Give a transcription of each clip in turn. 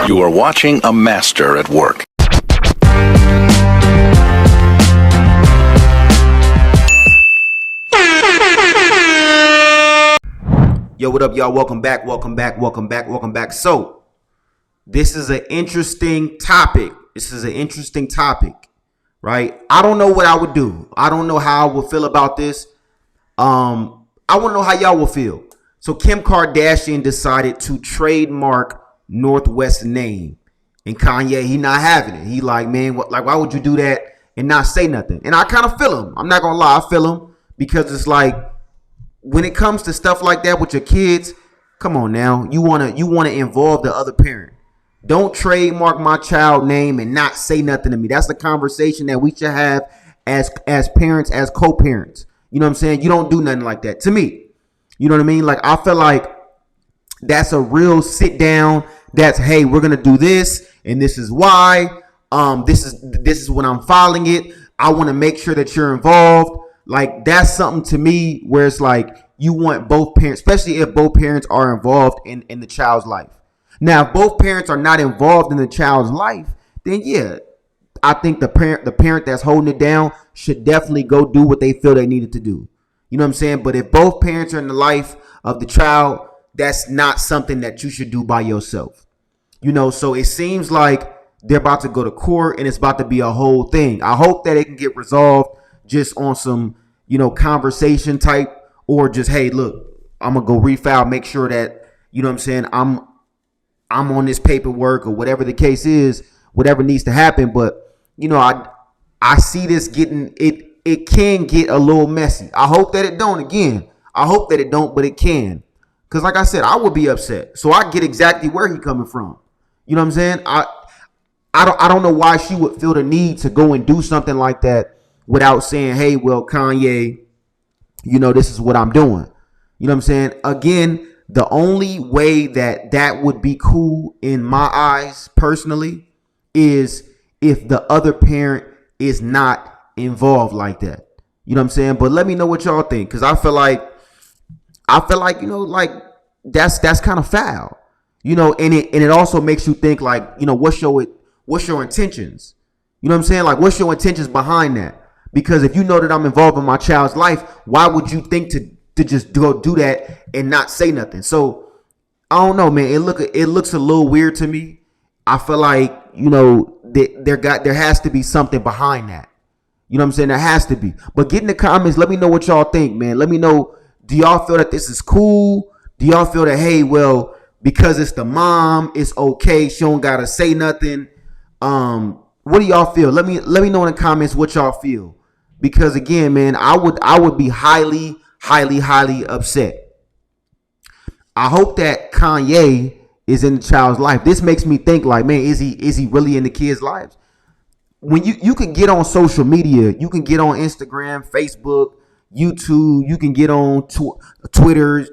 You are watching a master at work. Yo, what up, y'all? Welcome back. So, this is an interesting topic. Right? I don't know what I would do. I don't know how I would feel about this. I want to know how y'all will feel. So, Kim Kardashian decided to trademark Northwest's name. And Kanye, he not having it. He like, man, why would you do that and not say nothing? And I kind of feel him. I'm not going to lie. I feel him because it's like, when it comes to stuff like that with your kids, come on now. You wanna involve the other parent. Don't trademark my child name and not say nothing to me. That's the conversation that we should have as parents, as co-parents. You know what I'm saying? You don't do nothing like that to me. You know what I mean? Like, I feel like that's a real sit down. That's, hey, we're gonna do this, and this is why. This is when I'm filing it. I want to make sure that you're involved. Like, that's something to me where it's like you want both parents, especially if both parents are involved in the child's life. Now, if both parents are not involved in the child's life, then yeah, I think the parent that's holding it down should definitely go do what they feel they needed to do. You know what I'm saying? But if both parents are in the life of the child, that's not something that you should do by yourself. You know, so it seems like they're about to go to court and it's about to be a whole thing. I hope that it can get resolved just on some, conversation type, or just, hey, look, I'm going to go refile, make sure that, you know what I'm saying, I'm on this paperwork or whatever the case is, whatever needs to happen. But, I see this getting, it can get a little messy. I hope that it don't again. I hope that it don't, but it can. Because like I said, I would be upset. So I get exactly where he coming from. You know what I'm saying? I don't know why she would feel the need to go and do something like that without saying, hey, well, Kanye, this is what I'm doing. You know what I'm saying? Again, the only way that would be cool in my eyes personally is if the other parent is not involved like that. You know what I'm saying? But let me know what y'all think, because I feel like, like that's kind of foul. And it also makes you think like, what's your intentions? You know what I'm saying? Like, what's your intentions behind that? Because if you know that I'm involved in my child's life, why would you think to just go do that and not say nothing? So I don't know, man. It looks a little weird to me. I feel like, there has to be something behind that. You know what I'm saying? There has to be. But get in the comments. Let me know what y'all think, man. Let me know. Do y'all feel that this is cool? Do y'all feel that, hey, well, because it's the mom, it's okay, she don't gotta say nothing? What do y'all feel? Let me know in the comments what y'all feel. Because again, man, I would be highly upset. I hope that Kanye is in the child's life. This makes me think like, man, is he really in the kids' lives? When you can get on social media, you can get on Instagram, Facebook, YouTube, you can get on Twitter,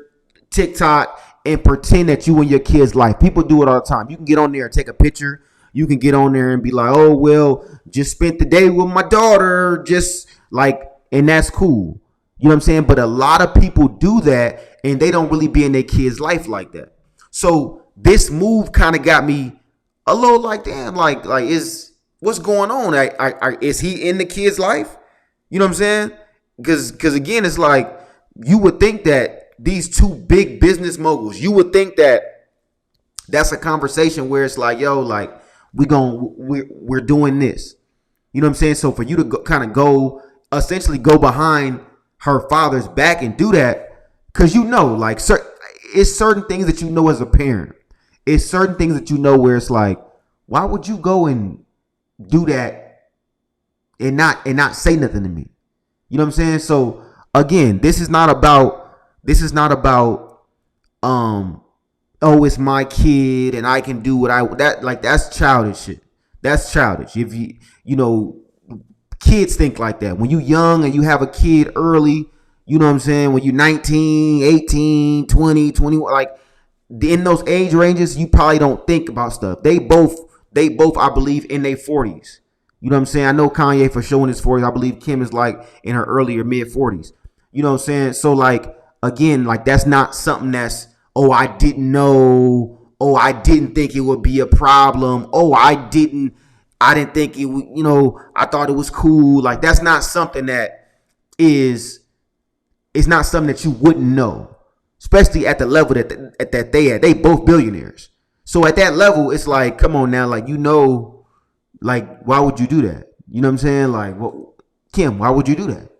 TikTok, and pretend that you in your kid's life. People do it all the time. You can get on there and take a picture. You can get on there and be like, oh, well, just spent the day with my daughter, and that's cool. You know what I'm saying? But a lot of people do that and they don't really be in their kid's life like that. So this move kind of got me a little like, damn, like what's going on? Is he in the kid's life? You know what I'm saying? Because again, it's like, you would think that these two big business moguls, you would think that that's a conversation where it's like, yo, like, we're doing this. You know what I'm saying? So for you to essentially go behind her father's back and do that, because it's certain things that as a parent. It's certain things that where it's like, why would you go and do that and not say nothing to me? You know what I'm saying? So again, this is not about oh, it's my kid and I can do what that's childish shit. That's childish. If kids think like that. When you young and you have a kid early, you know what I'm saying? When you're 19, 18, 20, 21, like in those age ranges, you probably don't think about stuff. They both, I believe, in their 40s. You know what I'm saying? I know Kanye for sure in his 40s. I believe Kim is like in her earlier mid 40s. You know what I'm saying? So like, again, like that's not something that's, oh, I didn't know, oh, I didn't think it would be a problem. Oh, I didn't think it would, I thought it was cool. Like, that's not something that is, it's not something that you wouldn't know, especially at the level that they both billionaires. So at that level, it's like, come on now, like, like, why would you do that? You know what I'm saying? Like, Kim, why would you do that?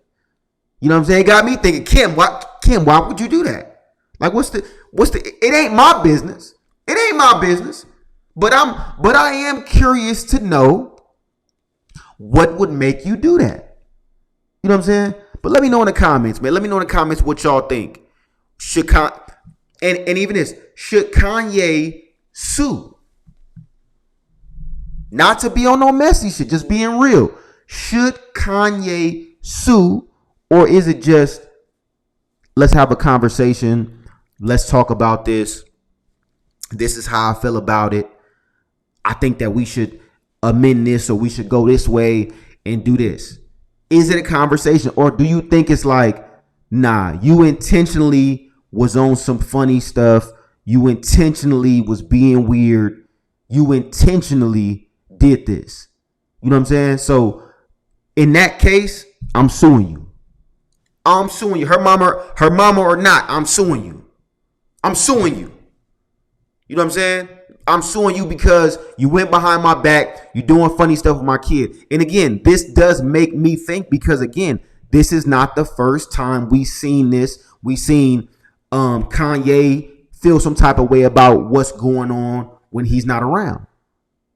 You know what I'm saying? It got me thinking, Kim, why would you do that? Like, it ain't my business. It ain't my business. But I am curious to know what would make you do that. You know what I'm saying? But let me know in the comments, man. Let me know in the comments what y'all think. And even this, should Kanye sue? Not to be on no messy shit, just being real. Should Kanye sue, or is it just, let's have a conversation, let's talk about this. This is how I feel about it. I think that we should amend this, or we should go this way and do this. Is it a conversation, or do you think it's like, nah, you intentionally was on some funny stuff. You intentionally was being weird. You intentionally did this. You know what I'm saying? So in that case, I'm suing you. I'm suing you. Her mama or not, I'm suing you. I'm suing you. You know what I'm saying? I'm suing you because you went behind my back. You're doing funny stuff with my kid. And again, this does make me think, because again, this is not the first time we seen this. We seen Kanye feel some type of way about what's going on when he's not around.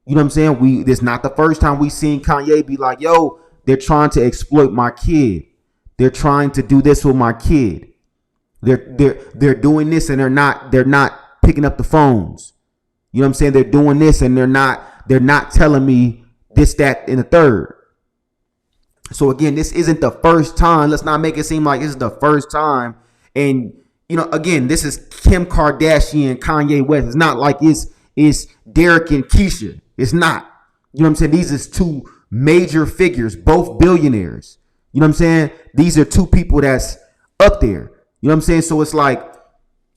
You know what I'm saying? This not the first time we seen Kanye be like, yo, they're trying to exploit my kid. They're trying to do this with my kid. They're doing this, and they're not picking up the phones. You know what I'm saying? They're doing this, and they're not telling me this, that, and the third. So again, this isn't the first time. Let's not make it seem like this is the first time. And again, this is Kim Kardashian, Kanye West. It's not like it's Derek and Keisha. It's not. You know what I'm saying? These is two major figures, both billionaires. You know what I'm saying? These are two people that's up there. You know what I'm saying? So it's like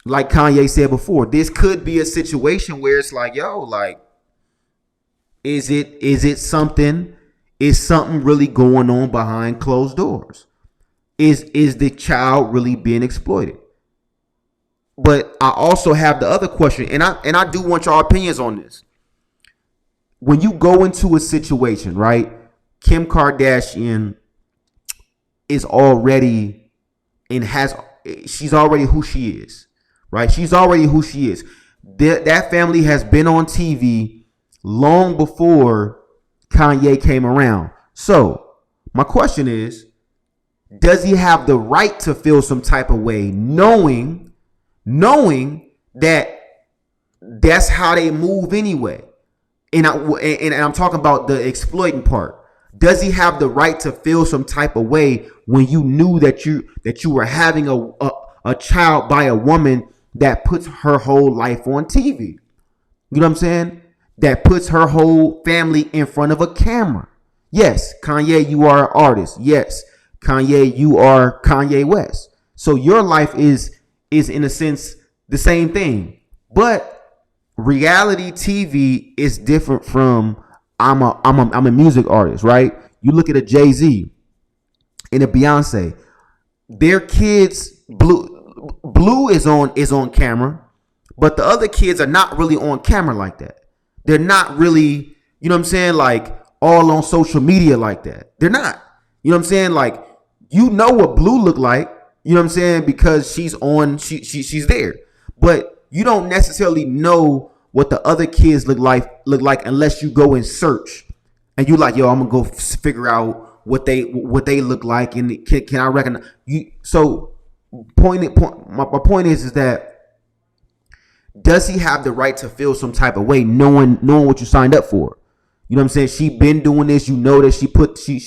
Kanye said before, this could be a situation where it's like, yo, like, is it something? Is something really going on behind closed doors? Is the child really being exploited? But I also have the other question, and I do want your opinions on this. When you go into a situation, right? Kim Kardashian is already she's already who she is, right? She's already who she is. That family has been on TV long before Kanye came around. So my question is, does he have the right to feel some type of way, knowing that that's how they move anyway? And I'm talking about the exploiting part. Does he have the right to feel some type of way when you knew that you were having a child by a woman that puts her whole life on TV? You know what I'm saying? That puts her whole family in front of a camera. Yes, Kanye, you are an artist. Yes, Kanye, you are Kanye West. So your life is in a sense the same thing. But reality TV is different from I'm a music artist, right? You look at a Jay-Z and a Beyonce. Their kids, Blue is on camera, but the other kids are not really on camera like that. They're not really, you know what I'm saying, like all on social media like that. They're not. You know what I'm saying? Like, you know what Blue look like, you know what I'm saying, because she's there. But you don't necessarily know what the other kids look like unless you go and search. And you like, yo, I'm gonna go figure out what they look like, and can I recognize you? So my point is that, does he have the right to feel some type of way knowing what you signed up for? You know what I'm saying? She been doing this. You know that she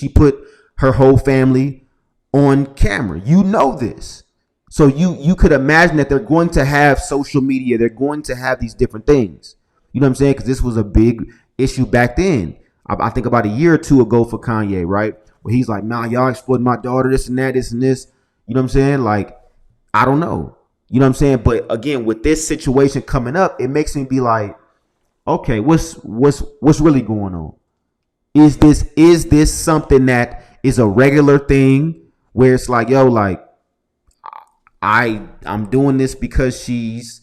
put her whole family on camera. You know this. So you could imagine that they're going to have social media. They're going to have these different things. You know what I'm saying? Because this was a big issue back then. I think about a year or two ago for Kanye, right? Where he's like, nah, y'all exploiting my daughter, this and that, this and this. You know what I'm saying? Like, I don't know. You know what I'm saying? But again, with this situation coming up, it makes me be like, okay, what's really going on? Is this something that is a regular thing where it's like, yo, like I'm doing this because she's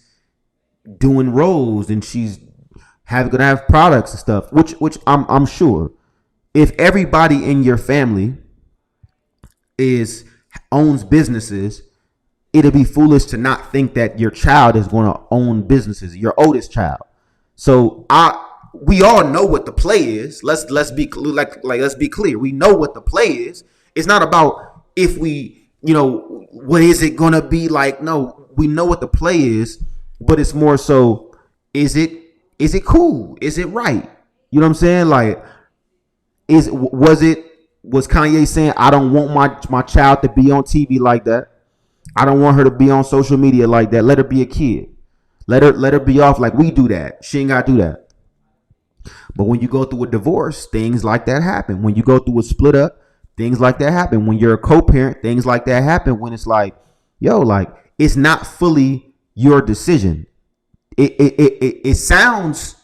doing roles and she's gonna have products and stuff, which I'm sure if everybody in your family is owns businesses, it'll be foolish to not think that your child is going to own businesses, your oldest child. So we all know what the play is. Let's be let's be clear. We know what the play is. It's not about if we, what is it going to be like? No, we know what the play is, but it's more so, is it cool? Is it right? You know what I'm saying? Like, was Kanye saying, I don't want my child to be on TV like that? I don't want her to be on social media like that. Let her be a kid. Let her be off like we do that. She ain't gotta do that. But when you go through a divorce, things like that happen. When you go through a split up, things like that happen. When you're a co-parent, things like that happen. When it's like, yo, like it's not fully your decision. It sounds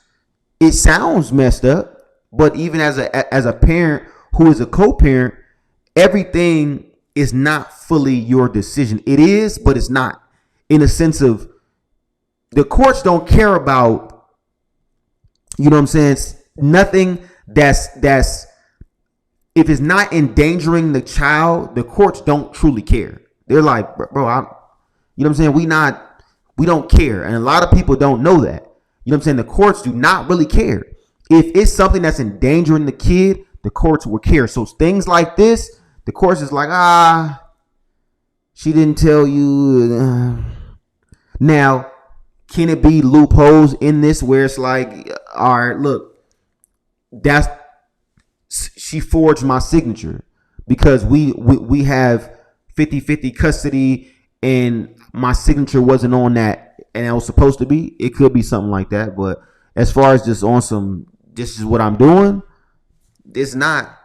messed up, but even as a parent who is a co-parent, everything is not fully your decision. It is, but it's not. In a sense of the courts don't care about, you know what I'm saying? Nothing that's if it's not endangering the child, the courts don't truly care. They're like, bro, you know what I'm saying? We don't care. And a lot of people don't know that. You know what I'm saying? The courts do not really care. If it's something that's endangering the kid, the courts will care. So things like this, the courts is like, she didn't tell you. Now, can it be loopholes in this where it's like, all right, look, she forged my signature because we have 50-50 custody and my signature wasn't on that and it was supposed to be. It could be something like that. But as far as just on some, this is what I'm doing, it's not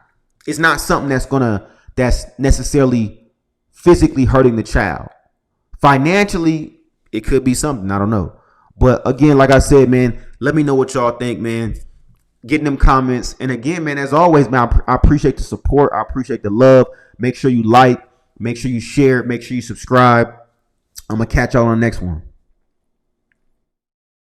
something that's necessarily physically hurting the child. Financially, it could be something. I don't know. But again, like I said, man, let me know what y'all think, man. Get in them comments. And again, man, as always, man, I appreciate the support. I appreciate the love. Make sure you like. Make sure you share. Make sure you subscribe. I'm going to catch y'all on the next one.